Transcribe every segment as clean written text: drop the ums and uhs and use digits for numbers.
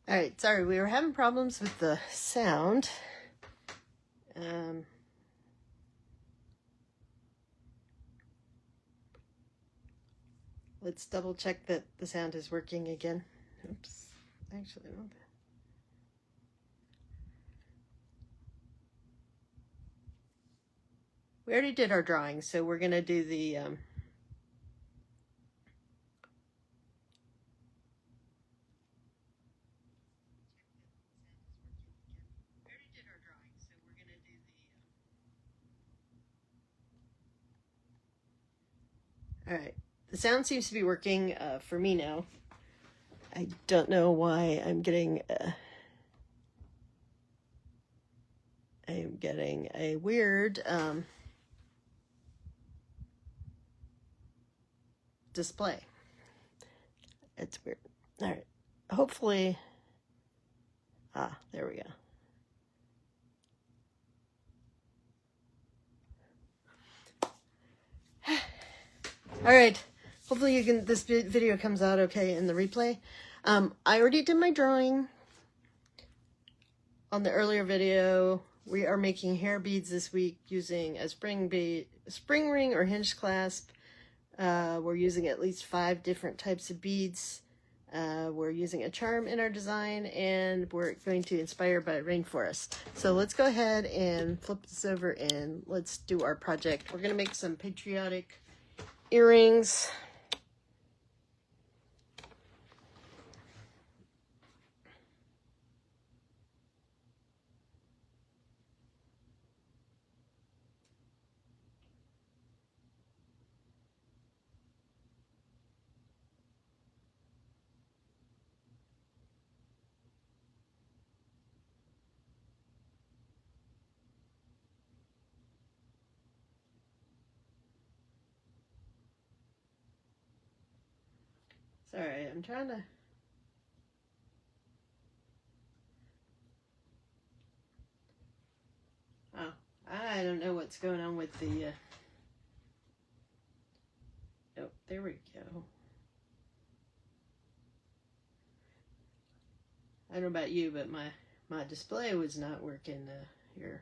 All right, sorry, we were having problems with the sound. Let's double check that the sound is working again. Oops, actually, I don't. We already did our drawing, so we're gonna do the all right, the sound seems to be working for me now. I don't know why I'm getting a weird display. It's weird. All right, hopefully, there we go. All right, hopefully you can. This video comes out okay in the replay. I already did my drawing on the earlier video. We are making hair beads this week using a spring ring or hinge clasp. We're using at least 5 different types of beads. We're using a charm in our design, and we're going to inspire by rainforest. So let's go ahead and flip this over and let's do our project. We're going to make some patriotic earrings. Sorry, I'm trying to... Oh, I don't know what's going on with the... Oh, there we go. I don't know about you, but my display was not working here.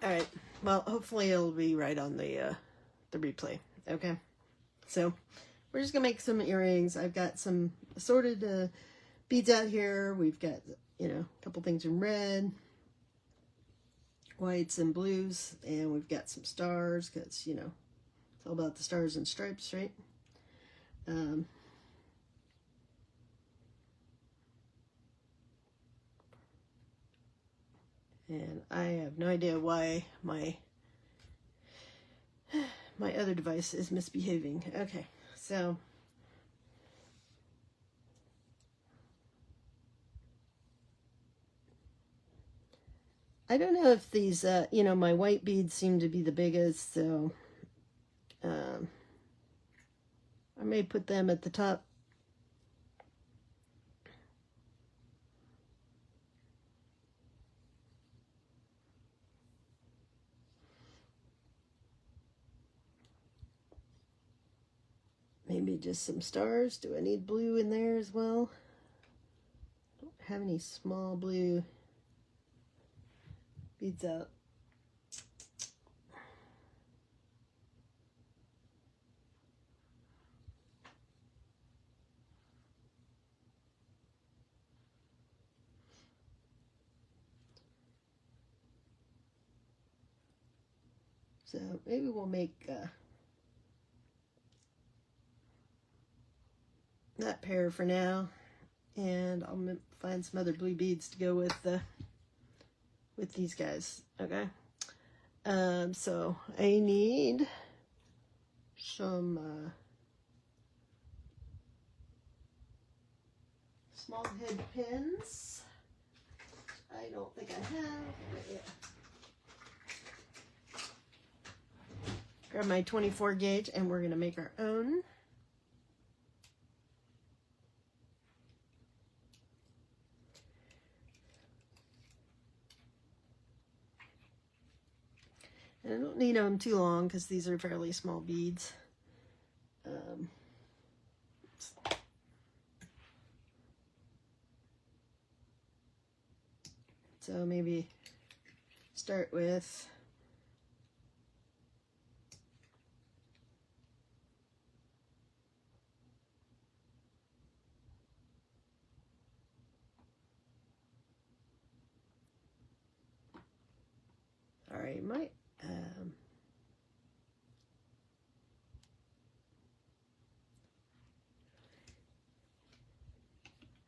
All right. Well, hopefully it'll be right on the replay. Okay. So we're just gonna make some earrings. I've got some assorted beads out here. We've got, you know, a couple things in red, whites, and blues, and we've got some stars because, you know, it's all about the stars and stripes, right? And I have no idea why my other device is misbehaving. Okay, so I don't know if these, you know, my white beads seem to be the biggest, so I may put them at the top. Maybe just some stars. Do I need blue in there as well? I don't have any small blue beads out. So maybe we'll make that pair for now, and I'll find some other blue beads to go with these guys. Okay. So I need some small head pins. I don't think I have. Yeah. Grab my 24 gauge, and we're gonna make our own. And I don't need them too long because these are fairly small beads. So maybe start with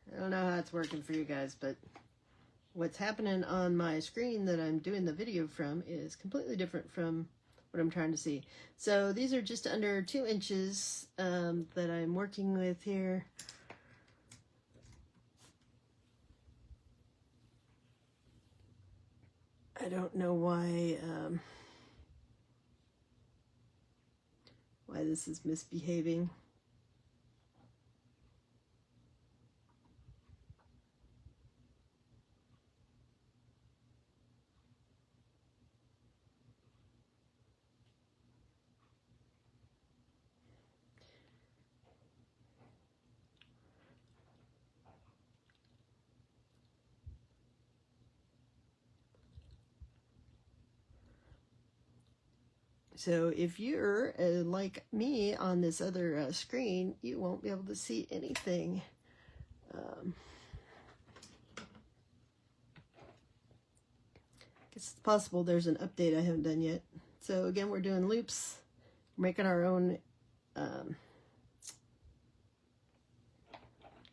I don't know how it's working for you guys, but what's happening on my screen that I'm doing the video from is completely different from what I'm trying to see. So these are just under 2 inches that I'm working with here. I don't know why this is misbehaving. So if you're like me on this other screen, you won't be able to see anything. It's possible there's an update I haven't done yet. So again, we're doing loops, making our own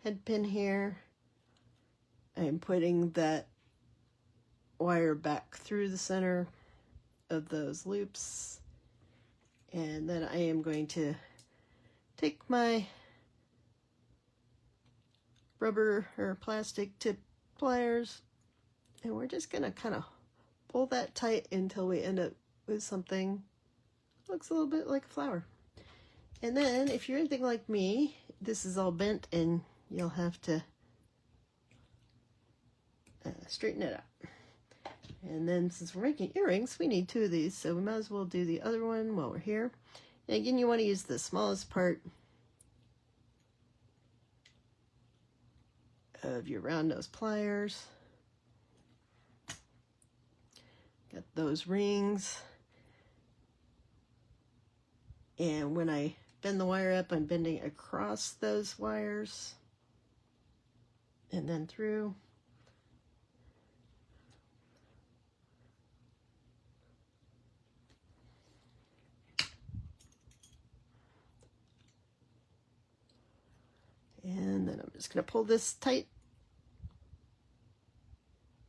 head pin here. I'm putting that wire back through the center of those loops. And then I am going to take my rubber or plastic tip pliers, and we're just going to kind of pull that tight until we end up with something that looks a little bit like a flower. And then if you're anything like me, this is all bent and you'll have to straighten it out. And then since we're making earrings, we need 2 of these, so we might as well do the other one while we're here. And again, you want to use the smallest part of your round nose pliers. Got those rings. And when I bend the wire up, I'm bending across those wires and then through. And then I'm just going to pull this tight.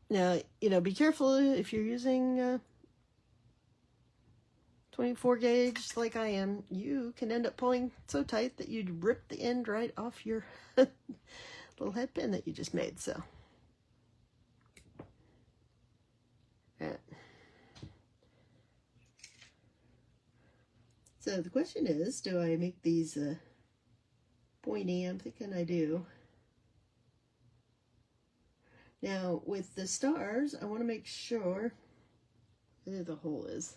Now, be careful if you're using 24 gauge like I am. You can end up pulling so tight that you'd rip the end right off your little head pin that you just made. So, right. So the question is, do I make these pointy? I'm thinking I do. Now with the stars, I want to make sure where the hole is.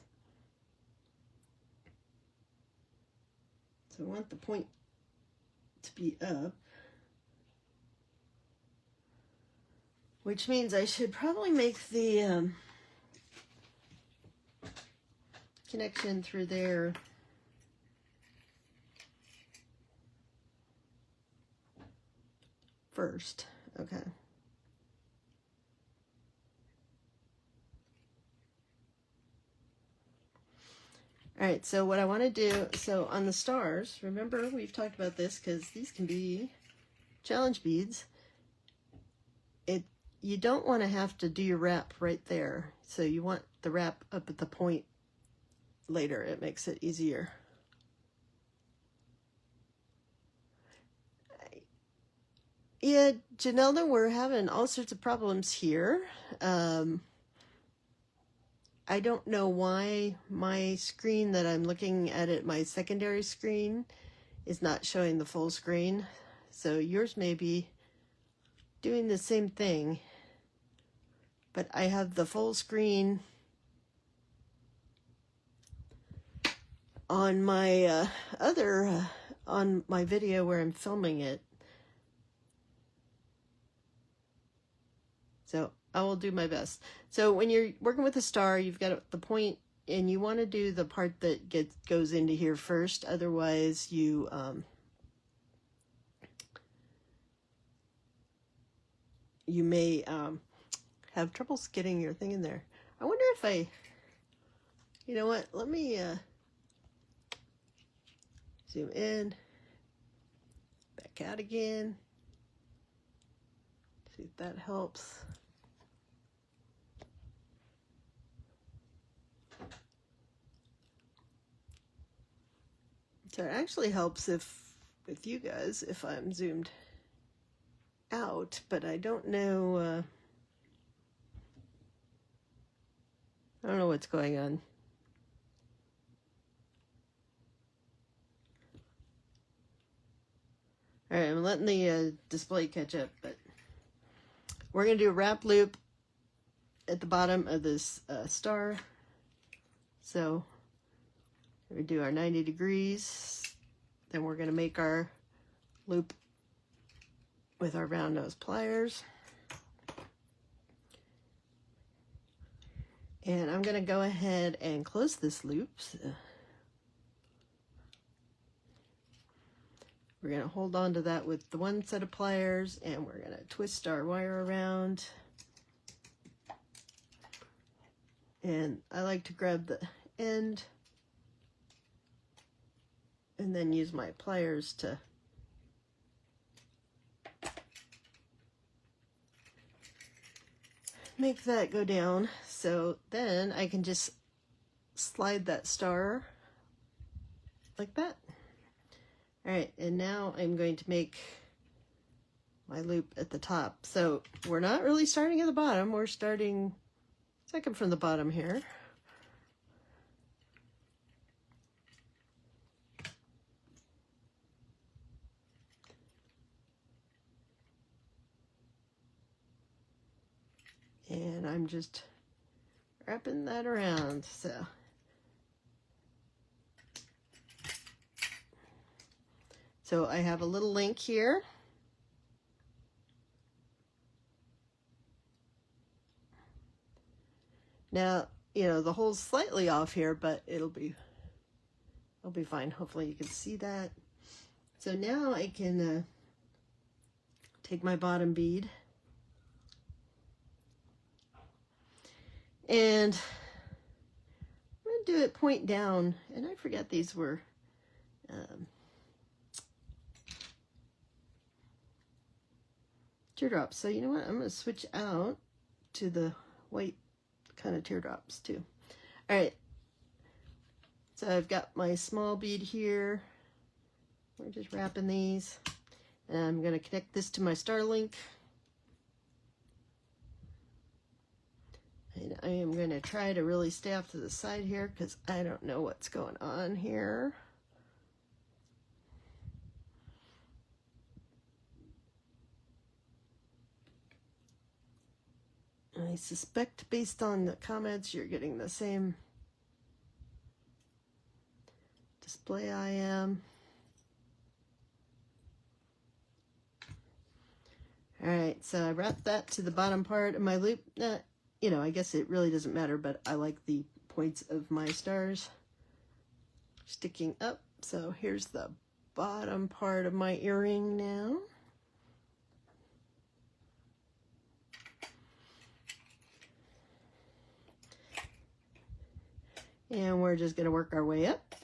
So I want the point to be up, which means I should probably make the connection through there first. Okay. All right, so what I want to do, so on the stars, remember we've talked about this because these can be challenge beads. You don't want to have to do your wrap right there. So you want the wrap up at the point later. It makes it easier. Yeah, Janelda, we're having all sorts of problems here. I don't know why my screen that I'm looking at my secondary screen is not showing the full screen. So yours may be doing the same thing, but I have the full screen on my on my video where I'm filming it. So I will do my best. So when you're working with a star, you've got the point, and you want to do the part that goes into here first. Otherwise, you you may have troubles getting your thing in there. I wonder if you know what? Let me zoom in, back out again. See if that helps. So it actually helps with you guys if I'm zoomed out, but I don't know what's going on. All right, I'm letting the display catch up, but we're going to do a wrap loop at the bottom of this star. So we do our 90 degrees, then we're going to make our loop with our round nose pliers. And I'm going to go ahead and close this loop. So we're going to hold on to that with the one set of pliers, and we're going to twist our wire around. And I like to grab the end and then use my pliers to make that go down. So then I can just slide that star like that. All right, and now I'm going to make my loop at the top. So we're not really starting at the bottom, we're starting second from the bottom here. And I'm just wrapping that around. So I have a little link here. Now, you know, the hole's slightly off here, but it'll be fine. Hopefully you can see that. So now I can take my bottom bead and I'm going to do it point down, and I forget these were teardrops. So you know what? I'm going to switch out to the white kind of teardrops too. All right. So I've got my small bead here. We're just wrapping these. And I'm going to connect this to my star link. And I am going to try to really stay off to the side here because I don't know what's going on here. I suspect based on the comments you're getting the same display I am. All right, so I wrapped that to the bottom part of my loop. You know, I guess it really doesn't matter, but I like the points of my stars sticking up. So here's the bottom part of my earring now. And we're just going to work our way up.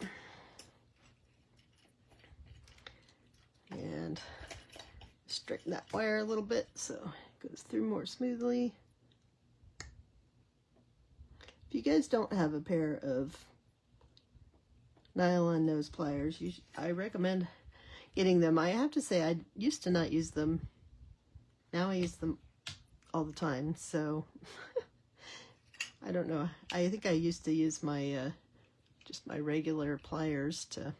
And straighten that wire a little bit so it goes through more smoothly. If you guys don't have a pair of nylon nose pliers, I recommend getting them. I have to say, I used to not use them. Now I use them all the time, so I don't know. I think I used to use my just my regular pliers to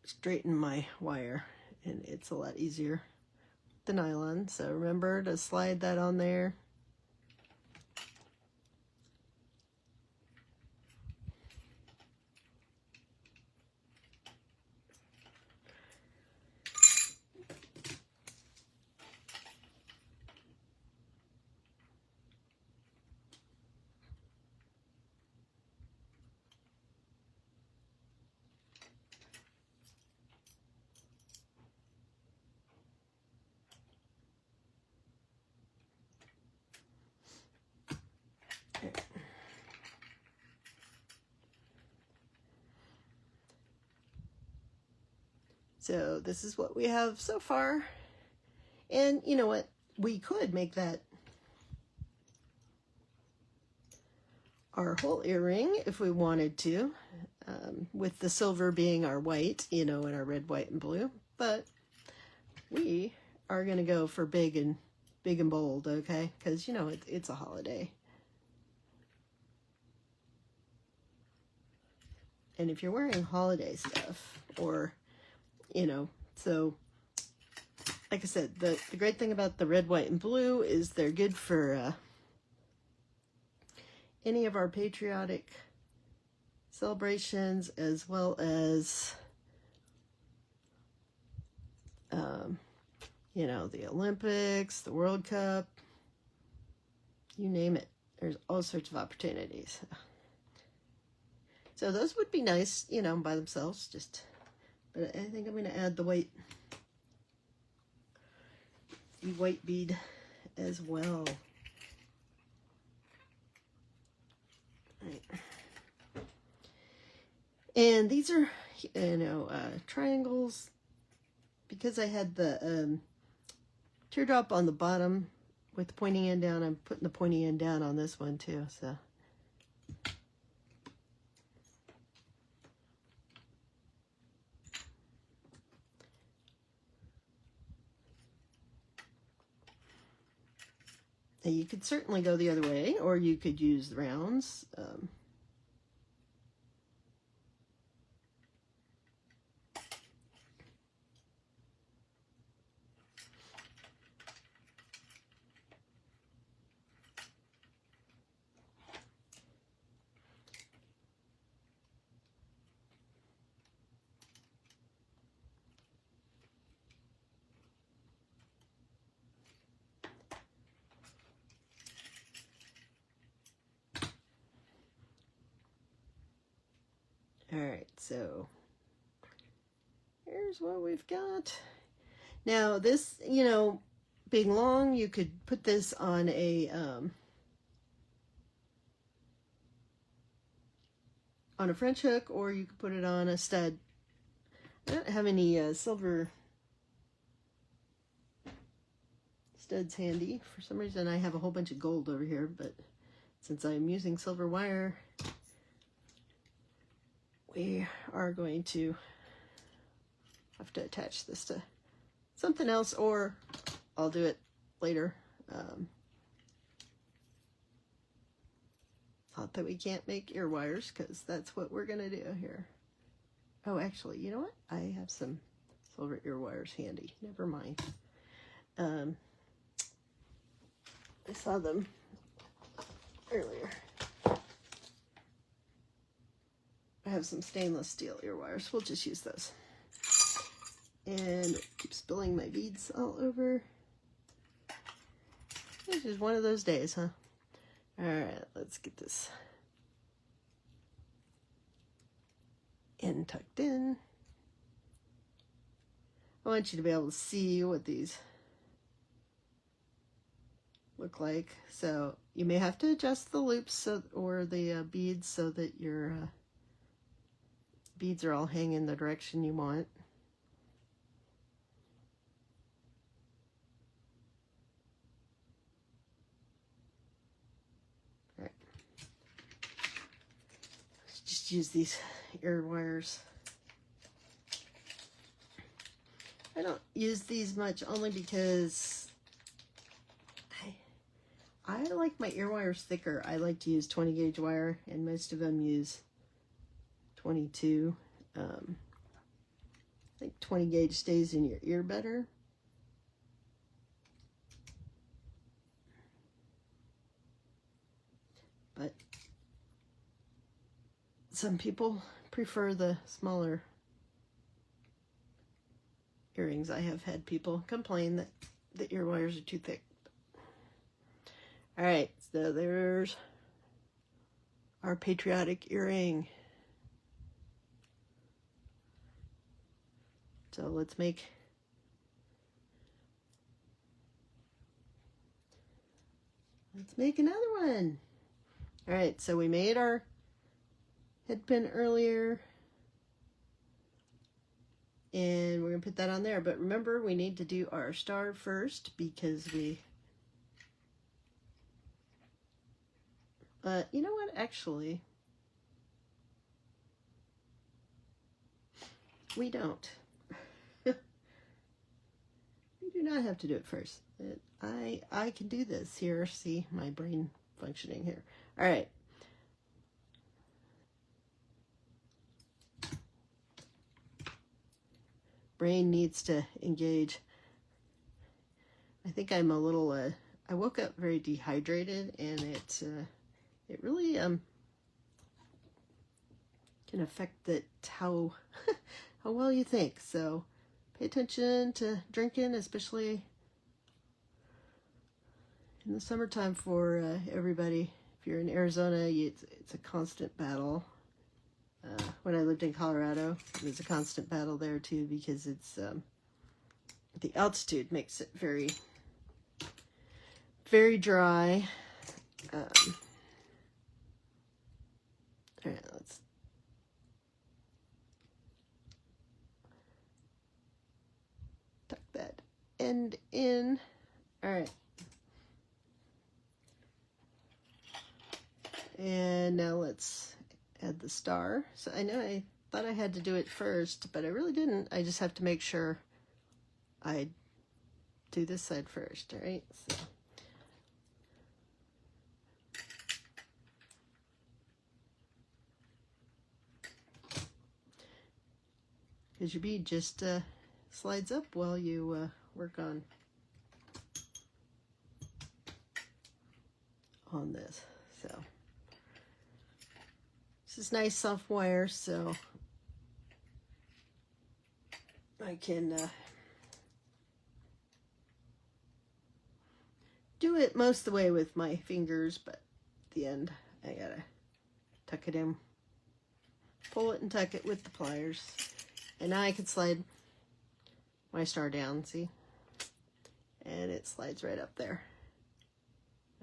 straighten my wire, and it's a lot easier. The nylon, so remember to slide that on there. So this is what we have so far. And you know what? We could make that our whole earring if we wanted to, with the silver being our white, you know, and our red, white, and blue. But we are going to go for big and bold, okay? Because, you know, it's a holiday. And if you're wearing holiday stuff, or, you know, so like I said, the great thing about the red, white, and blue is they're good for any of our patriotic celebrations, as well as, you know, the Olympics, the World Cup, you name it. There's all sorts of opportunities. So those would be nice, you know, by themselves, just, but I think I'm going to add the white bead as well. Right. And these are, you know, triangles, because I had the teardrop on the bottom with the pointy end down. I'm putting the pointy end down on this one too, so. Now you could certainly go the other way, or you could use the rounds. All right, so here's what we've got. Now this, you know, being long, you could put this on a French hook, or you could put it on a stud. I don't have any silver studs handy. For some reason I have a whole bunch of gold over here, but since I'm using silver wire, we are going to have to attach this to something else, or I'll do it later. Not that we can't make ear wires, because that's what we're going to do here. Oh, actually, you know what? I have some silver ear wires handy. Never mind. I saw them earlier. I have some stainless steel ear wires. We'll just use those. And keep spilling my beads all over. This is one of those days, huh? All right, let's get this end tucked in. I want you to be able to see what these look like. So you may have to adjust the loops or the beads so that your beads are all hanging the direction you want. All right. Let's just use these ear wires. I don't use these much, only because I like my ear wires thicker. I like to use 20 gauge wire, and most of them use 22. I think 20 gauge stays in your ear better. But some people prefer the smaller earrings. I have had people complain that the ear wires are too thick. All right, so there's our patriotic earring. So let's make another one. All right, so we made our head pin earlier. And we're going to put that on there. But remember, we need to do our star first because we... you know what? Actually, we don't. We do not have to do it first. I can do this here. See my brain functioning here. All right. Brain needs to engage. I think I'm a little, I woke up very dehydrated, and it really can affect how how well you think. So pay attention to drinking, especially in the summertime for everybody. If you're in Arizona, it's a constant battle. When I lived in Colorado, it was a constant battle there too, because it's the altitude makes it very, very dry. All right, let's tuck that end in. All right. And now let's add the star. So I know I thought I had to do it first, but I really didn't. I just have to make sure I do this side first, all right? So. Because your bead just slides up while you work on this. So this is nice soft wire, so I can do it most of the way with my fingers, but at the end I gotta tuck it in, pull it and tuck it with the pliers. And now I can slide my star down, see? And it slides right up there.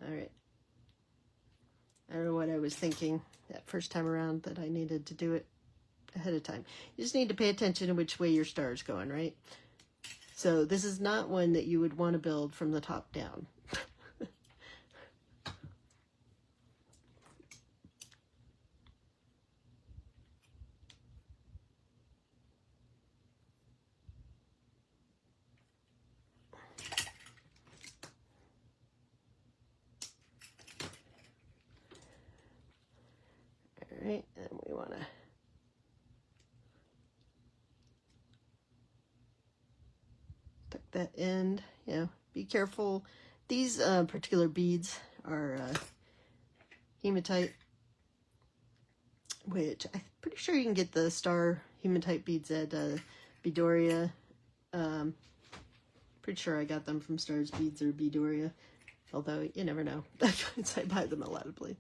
All right. I don't know what I was thinking that first time around, that I needed to do it ahead of time. You just need to pay attention to which way your star is going, right? So this is not one that you would want to build from the top down. Alright, and we want to tuck that end. Be careful. These particular beads are hematite, which I'm pretty sure you can get the star hematite beads at Beadoria. Pretty sure I got them from Stars Beads or Beadoria, although you never know. I buy them a lot of places.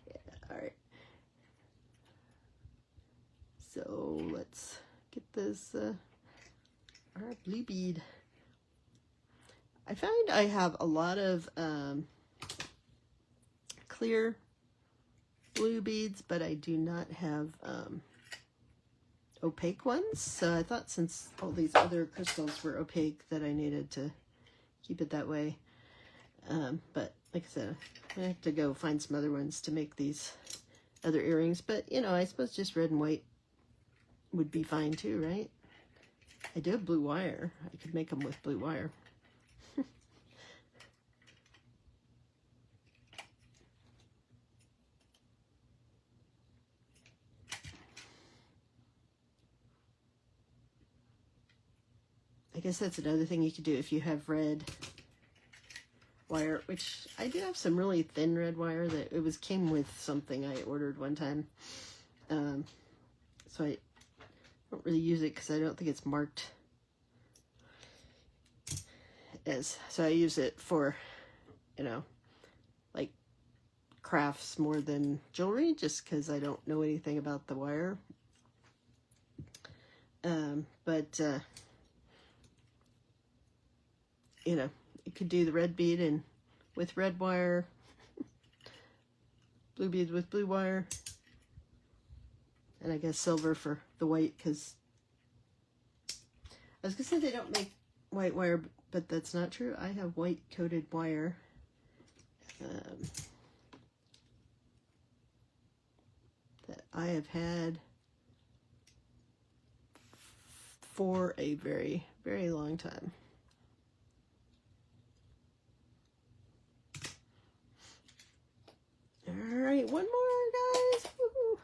Yeah, all right. So let's get this our blue bead. I find I have a lot of clear blue beads, but I do not have opaque ones. So I thought, since all these other crystals were opaque, that I needed to keep it that way. But like I said, I have to go find some other ones to make these other earrings. But I suppose just red and white would be fine too, right? I do have blue wire. I could make them with blue wire. I guess that's another thing you could do if you have red wire, which I do have some really thin red wire that came with something I ordered one time. So I don't really use it because I don't think it's marked so I use it for, like crafts more than jewelry, just because I don't know anything about the wire. But you could do the red bead and with red wire, blue bead with blue wire, and I guess silver for the white, because I was gonna say they don't make white wire, but that's not true. I have white coated wire. That I have had for a very, very long time. All right, one more, guys. Woo-hoo.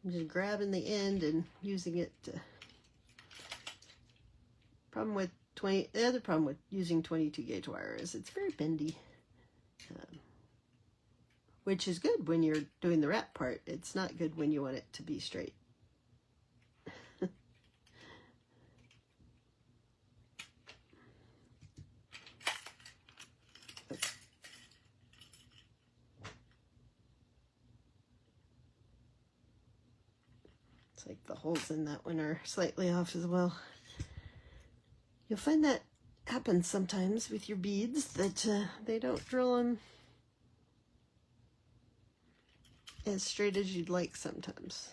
I'm just grabbing the end and using it to... The other problem with using 22 gauge wire is it's very bendy, which is good when you're doing the wrap part. It's not good when you want it to be straight. It's like the holes in that one are slightly off as well. You'll find that happens sometimes with your beads, that they don't drill them as straight as you'd like sometimes.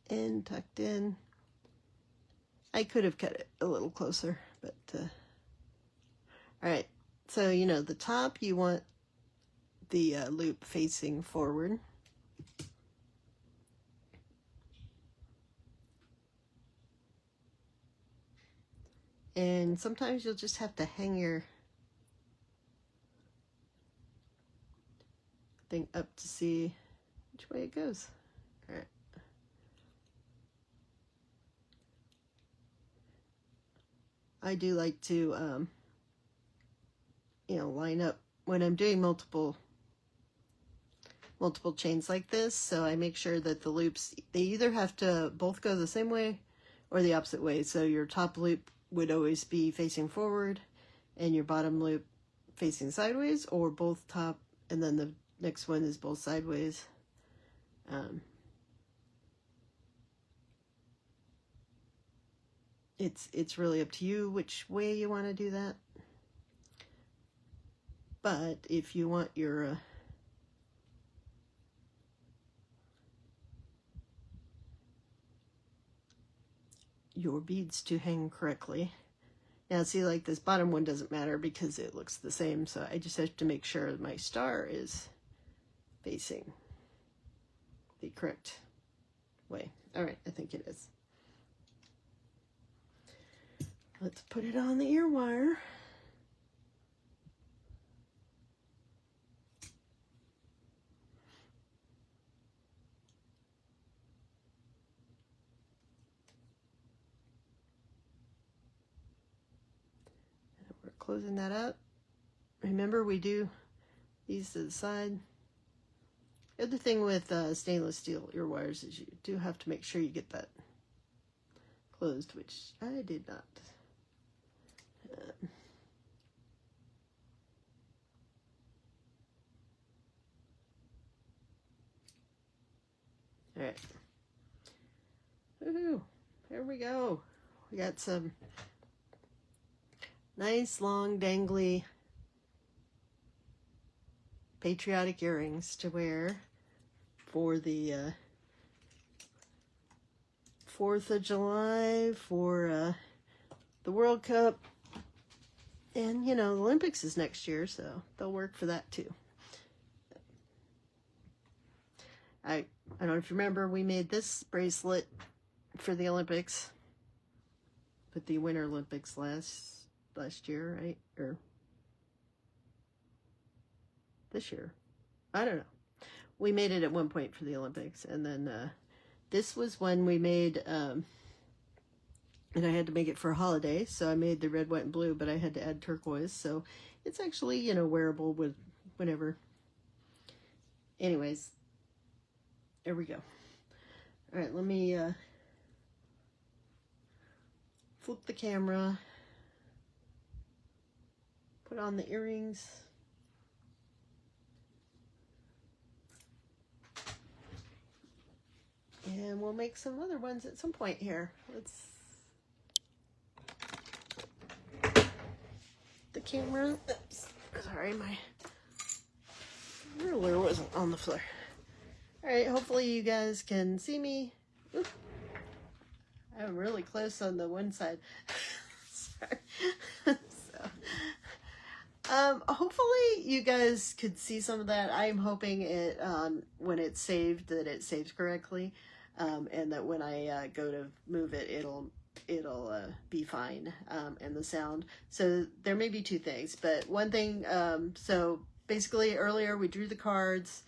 End tucked in. I could have cut it a little closer, but all right, so you know the top, you want the loop facing forward, and sometimes you'll just have to hang your thing up to see which way it goes. All right. I do like to, you know, line up when I'm doing multiple chains like this. So I make sure that the loops, they either have to both go the same way or the opposite way. So your top loop would always be facing forward and your bottom loop facing sideways, or both top and then the next one is both sideways. It's really up to you which way you want to do that. But if you want your beads to hang correctly. Now see, like this bottom one doesn't matter because it looks the same, so I just have to make sure my star is facing the correct way. All right, I think it is. Let's put it on the ear wire. We're closing that up. Remember, we do these to the side. The other thing with stainless steel ear wires is you do have to make sure you get that closed, which I did not. All right. Woohoo! There we go. We got some nice, long, dangly, patriotic earrings to wear for the 4th of July for the World Cup. And, you know, the Olympics is next year, so they'll work for that too. I don't know if you remember, we made this bracelet for the Olympics. But the Winter Olympics last year, right? Or this year. I don't know. We made it at one point for the Olympics. And then this was when we made, and I had to make it for a holiday. So I made the red, white, and blue, but I had to add turquoise. So it's actually, you know, wearable with whenever. Anyways, there we go. All right, let me flip the camera, put on the earrings. And we'll make some other ones at some point here. Let's the camera. Oops, sorry, my ruler wasn't on the floor. All right, hopefully you guys can see me. Oop. I'm really close on the one side. Sorry. Hopefully you guys could see some of that. I'm hoping it when it's saved that it saves correctly, and that when I go to move it, it'll be fine, and the sound. So there may be two things, but one thing. So basically, earlier we drew the cards.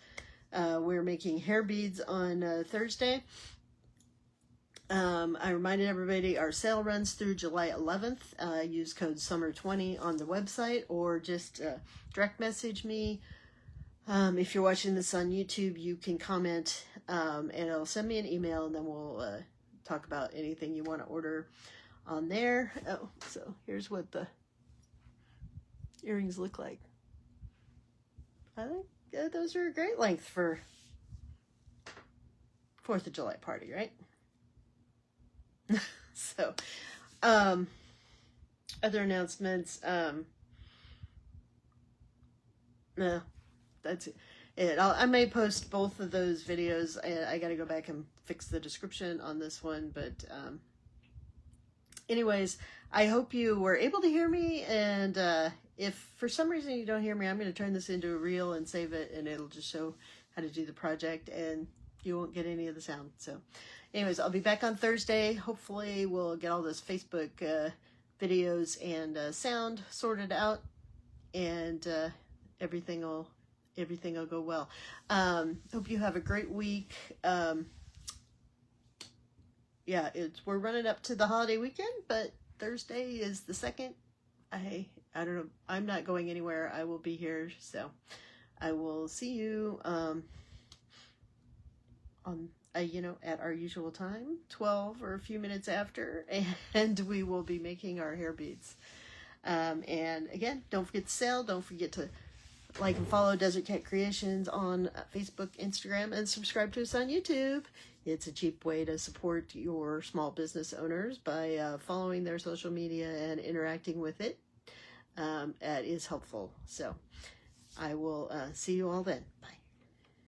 We're making hair beads on Thursday. I reminded everybody our sale runs through July 11th. Use code SUMMER20 on the website, or just direct message me. If you're watching this on YouTube, you can comment, and it'll send me an email, and then we'll talk about anything you want to order on there. Oh, so here's what the earrings look like. I think those are a great length for 4th of July party, right? So, other announcements, no, that's it. I may post both of those videos. I got to go back and fix the description on this one, but, anyways, I hope you were able to hear me, and, if for some reason you don't hear me, I'm going to turn this into a reel and save it, and it'll just show how to do the project, and you won't get any of the sound. So anyways, I'll be back on Thursday. Hopefully we'll get all those Facebook videos and sound sorted out, and everything will go well. Hope you have a great week. Yeah, we're running up to the holiday weekend, but Thursday is the 2nd. I don't know. I'm not going anywhere. I will be here, so I will see you on at our usual time, 12 or a few minutes after, and we will be making our hair beads. And again, don't forget to sale. Don't forget to like and follow Desert Cat Creations on Facebook, Instagram, and subscribe to us on YouTube. It's a cheap way to support your small business owners by following their social media and interacting with it. That is helpful. So I will see you all then. Bye.